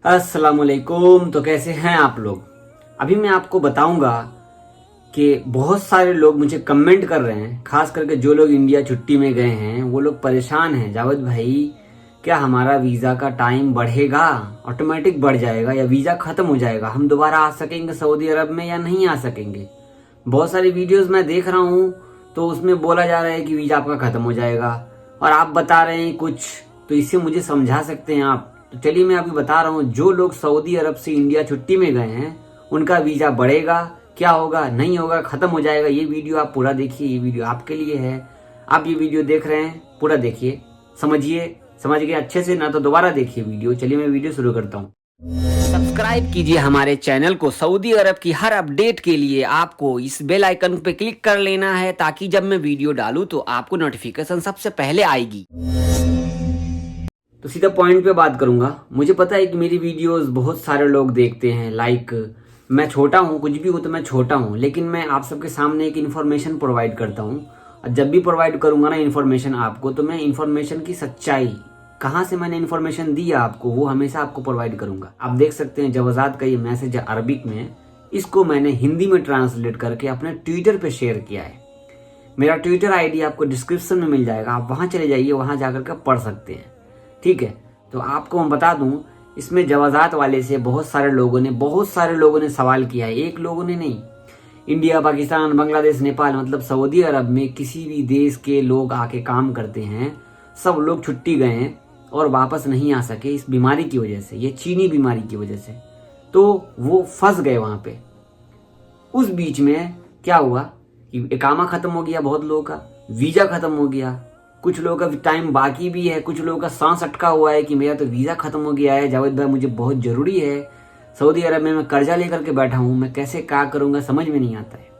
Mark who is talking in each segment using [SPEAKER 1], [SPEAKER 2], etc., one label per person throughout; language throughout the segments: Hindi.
[SPEAKER 1] अस्सलामुअलैकुम। तो कैसे हैं आप लोग। अभी मैं आपको बताऊंगा कि बहुत सारे लोग मुझे कमेंट कर रहे हैं, खास करके जो लोग इंडिया छुट्टी में गए हैं वो लोग परेशान हैं। जावेद भाई, क्या हमारा वीज़ा का टाइम बढ़ेगा, ऑटोमेटिक बढ़ जाएगा या वीज़ा ख़त्म हो जाएगा, हम दोबारा आ सकेंगे सऊदी अरब में या नहीं आ सकेंगे। बहुत सारी वीडियोस मैं देख रहा हूँ तो उसमें बोला जा रहा है कि वीज़ा आपका ख़त्म हो जाएगा और आप बता रहे हैं कुछ, तो इससे मुझे समझा सकते हैं आप। तो चलिए मैं अभी बता रहा हूँ, जो लोग सऊदी अरब से इंडिया छुट्टी में गए हैं उनका वीज़ा बढ़ेगा, क्या होगा, नहीं होगा, ख़त्म हो जाएगा। ये वीडियो आप पूरा देखिए, ये वीडियो आपके लिए है। आप ये वीडियो देख रहे हैं, पूरा देखिए, समझिए। समझ गए अच्छे से ना तो दोबारा देखिए वीडियो। चलिए मैं वीडियो शुरू करता हूँ। सब्सक्राइब कीजिए हमारे चैनल को। सऊदी अरब की हर अपडेट के लिए आपको इस बेल आइकन पे क्लिक कर लेना है, ताकि जब मैं वीडियो डालूं तो आपको नोटिफिकेशन सबसे पहले आएगी। तो सीधा पॉइंट पे बात करूंगा। मुझे पता है कि मेरी वीडियोस बहुत सारे लोग देखते हैं, मैं छोटा हूँ, कुछ भी हो तो मैं छोटा हूँ, लेकिन मैं आप सबके सामने एक इन्फॉर्मेशन प्रोवाइड करता हूँ। और जब भी प्रोवाइड करूंगा ना इन्फॉर्मेशन आपको, तो मैं इन्फॉर्मेशन की सच्चाई, कहाँ से मैंने इन्फॉर्मेशन दी है आपको, वो हमेशा आपको प्रोवाइड करूंगा। आप देख सकते हैं जवाजात का ये मैसेज है अरबिक में, इसको मैंने हिंदी में ट्रांसलेट करके अपने ट्विटर पे शेयर किया है। मेरा ट्विटर आईडी आपको डिस्क्रिप्शन में मिल जाएगा, आप वहाँ चले जाइए, वहाँ जाकर के पढ़ सकते हैं। ठीक है, तो आपको मैं बता दूं, इसमें जवाजात वाले से बहुत सारे लोगों ने सवाल किया है। एक लोगों ने नहीं, इंडिया, पाकिस्तान, बांग्लादेश, नेपाल, मतलब सऊदी अरब में किसी भी देश के लोग आके काम करते हैं, सब लोग छुट्टी गए हैं और वापस नहीं आ सके इस बीमारी की वजह से, ये चीनी बीमारी की वजह से। तो वो फंस गए वहां पे। उस बीच में क्या हुआ कि इकामा खत्म हो गया, बहुत लोगों का वीजा खत्म हो गया, कुछ लोगों का टाइम बाकी भी है, कुछ लोगों का सांस अटका हुआ है कि मेरा तो वीजा खत्म हो गया है जावेद भाई, मुझे बहुत जरूरी है, सऊदी अरब में मैं कर्जा लेकर के बैठा हूं, मैं कैसे क्या करूंगा समझ में नहीं आता है।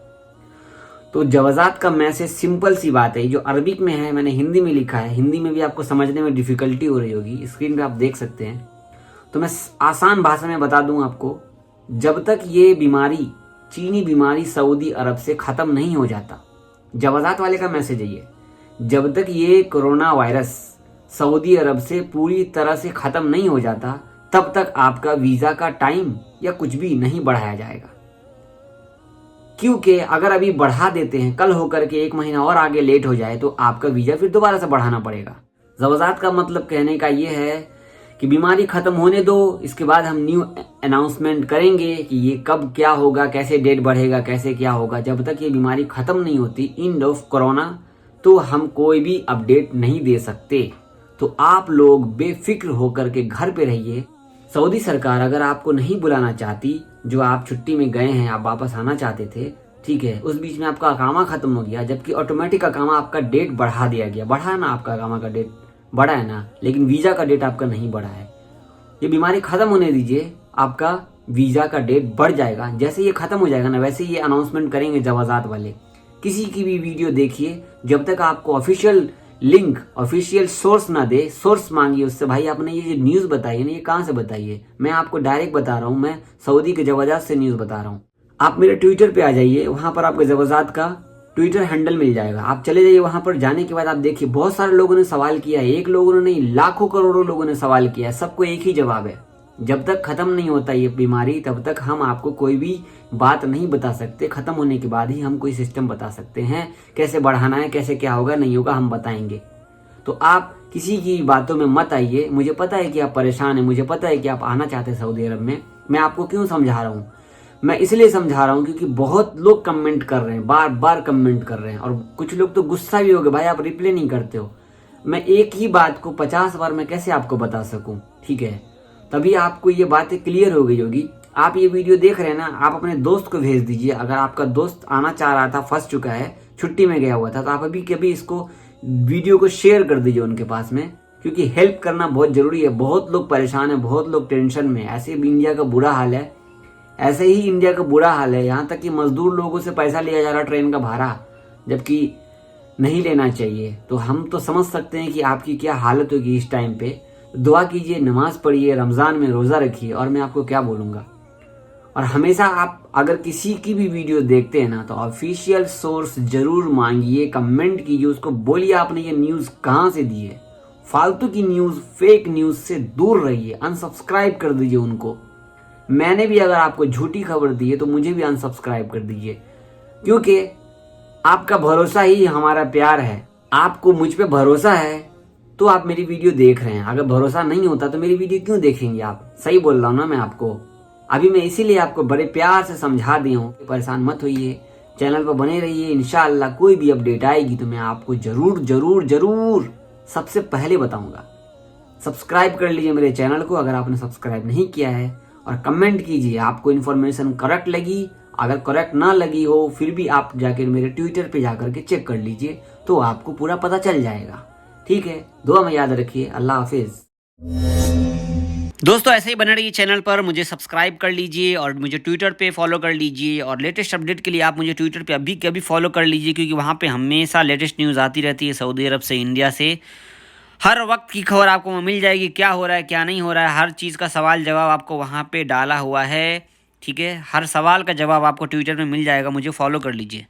[SPEAKER 1] तो जवाजात का मैसेज सिंपल सी बात है, जो अरबिक में है मैंने हिंदी में लिखा है, हिंदी में भी आपको समझने में डिफिकल्टी हो रही होगी, स्क्रीन पे आप देख सकते हैं। तो मैं आसान भाषा में बता दूं आपको, जब तक ये बीमारी, चीनी बीमारी सऊदी अरब से खत्म नहीं हो जाता, जवाजात वाले का मैसेज है ये, जब तक ये कोरोना वायरस सऊदी अरब से पूरी तरह से खत्म नहीं हो जाता, तब तक आपका वीजा का टाइम या कुछ भी नहीं बढ़ाया जाएगा। क्योंकि अगर अभी बढ़ा देते हैं, कल होकर के 1 महीना और आगे लेट हो जाए, तो आपका वीजा फिर दोबारा से बढ़ाना पड़ेगा। जवाजात का मतलब कहने का ये है कि बीमारी खत्म होने दो, इसके बाद हम न्यू अनाउंसमेंट करेंगे कि ये कब क्या होगा, कैसे डेट बढ़ेगा, कैसे क्या होगा। जब तक ये बीमारी खत्म नहीं होती, एंड ऑफ कोरोना, तो हम कोई भी अपडेट नहीं दे सकते। तो आप लोग बेफिक्र होकर के घर पे रहिए। सऊदी सरकार अगर आपको नहीं बुलाना चाहती, जो आप छुट्टी में गए हैं, आप वापस आना चाहते थे, ठीक है, उस बीच में आपका अकामा खत्म हो गया, जबकि ऑटोमेटिक अकामा आपका डेट बढ़ा दिया गया, बढ़ा ना, आपका अकामा का डेट बढ़ा है ना, लेकिन वीजा का डेट आपका नहीं बढ़ा है। ये बीमारी खत्म होने दीजिए, आपका वीजा का डेट बढ़ जाएगा। जैसे ये खत्म हो जाएगा ना, वैसे ये अनाउंसमेंट करेंगे जवाजात वाले। किसी की भी वीडियो देखिए, जब तक आपको ऑफिशियल लिंक, ऑफिशियल सोर्स ना दे, सोर्स मांगिए उससे, भाई आपने ये जो न्यूज़ बताई है ना, ये कहाँ से बताई है। मैं आपको डायरेक्ट बता रहा हूँ, मैं सऊदी के जवाजात से न्यूज़ बता रहा हूँ। आप मेरे ट्विटर पे आ जाइए, वहां पर आपको जवाजात का ट्विटर हैंडल मिल जाएगा, आप चले जाइए। वहां पर जाने के बाद आप देखिए, बहुत सारे लोगों ने सवाल किया है, एक लोगों ने नहीं, लाखों करोड़ों लोगों ने सवाल किया है, सबको एक ही जवाब है, जब तक खत्म नहीं होता ये बीमारी, तब तक हम आपको कोई भी बात नहीं बता सकते। खत्म होने के बाद ही हम कोई सिस्टम बता सकते हैं, कैसे बढ़ाना है, कैसे क्या होगा, नहीं होगा, हम बताएंगे। तो आप किसी की बातों में मत आइए। मुझे पता है कि आप परेशान हैं, मुझे पता है कि आप आना चाहते हैं सऊदी अरब में। मैं आपको क्यों समझा रहा हूँ, मैं इसलिए समझा रहा हूँ क्योंकि बहुत लोग कमेंट कर रहे हैं, बार बार कमेंट कर रहे हैं, और कुछ लोग तो गुस्सा भी हो गए, भाई आप रिप्लाई नहीं करते हो। मैं एक ही बात को 50 बार मैं कैसे आपको बता सकूं, ठीक है, तभी आपको ये बातें क्लियर हो गई होगी। आप ये वीडियो देख रहे हैं ना, आप अपने दोस्त को भेज दीजिए। अगर आपका दोस्त आना चाह रहा था, फंस चुका है, छुट्टी में गया हुआ था, तो आप अभी कभी इसको वीडियो को शेयर कर दीजिए उनके पास में, क्योंकि हेल्प करना बहुत जरूरी है। बहुत लोग परेशान है, बहुत लोग टेंशन में, ऐसे भी इंडिया का बुरा हाल है, ऐसे ही इंडिया का बुरा हाल है। यहाँ तक कि मजदूर लोगों से पैसा लिया जा रहा ट्रेन का भाड़ा, जबकि नहीं लेना चाहिए। तो हम तो समझ सकते हैं कि आपकी क्या हालत होगी इस टाइम पे। दुआ कीजिए, नमाज पढ़िए, रमज़ान में रोज़ा रखिए, और मैं आपको क्या बोलूँगा। और हमेशा आप अगर किसी की भी वीडियो देखते हैं ना, तो ऑफिशियल सोर्स जरूर मांगिए, कमेंट कीजिए, उसको बोलिए आपने ये न्यूज़ कहाँ से दी है, फालतू की न्यूज़, फेक न्यूज़ से दूर रहिए, अनसब्सक्राइब कर दीजिए उनको। मैंने भी अगर आपको झूठी खबर दी है तो मुझे भी अनसब्सक्राइब कर दीजिए, क्योंकि आपका भरोसा ही हमारा प्यार है। आपको मुझ पे भरोसा है तो आप मेरी वीडियो देख रहे हैं, अगर भरोसा नहीं होता तो मेरी वीडियो क्यों देखेंगे आप? सही बोल रहा हूँ ना मैं आपको? अभी मैं इसीलिए आपको बड़े प्यार से समझा दिया हूँ, परेशान मत होइए, चैनल पर बने रहिए। इंशाअल्लाह कोई भी अपडेट आएगी तो मैं आपको जरूर जरूर जरूर सबसे पहले बताऊंगा। सब्सक्राइब कर लीजिए मेरे चैनल को अगर आपने सब्सक्राइब नहीं किया है, और कमेंट कीजिए आपको इन्फॉर्मेशन करेक्ट लगी। अगर करेक्ट ना लगी हो फिर भी आप जाकर मेरे ट्विटर पे जाकर के चेक कर लीजिए, तो आपको पूरा पता चल जाएगा। ठीक है, दुआ में याद रखिए। अल्लाह हाफिज। दोस्तों ऐसे ही बने रहिए चैनल पर, मुझे सब्सक्राइब कर लीजिए और मुझे ट्विटर पे फॉलो कर लीजिए, और लेटेस्ट अपडेट के लिए आप मुझे ट्विटर पे अभी के अभी फॉलो कर लीजिए, क्योंकि वहाँ पे हमेशा लेटेस्ट न्यूज़ आती रहती है सऊदी अरब से, इंडिया से। हर वक्त की खबर आपको मिल जाएगी, क्या हो रहा है क्या नहीं हो रहा है, हर चीज़ का सवाल जवाब आपको वहाँ पे डाला हुआ है। ठीक है, हर सवाल का जवाब आपको ट्विटर में मिल जाएगा, मुझे फॉलो कर लीजिए।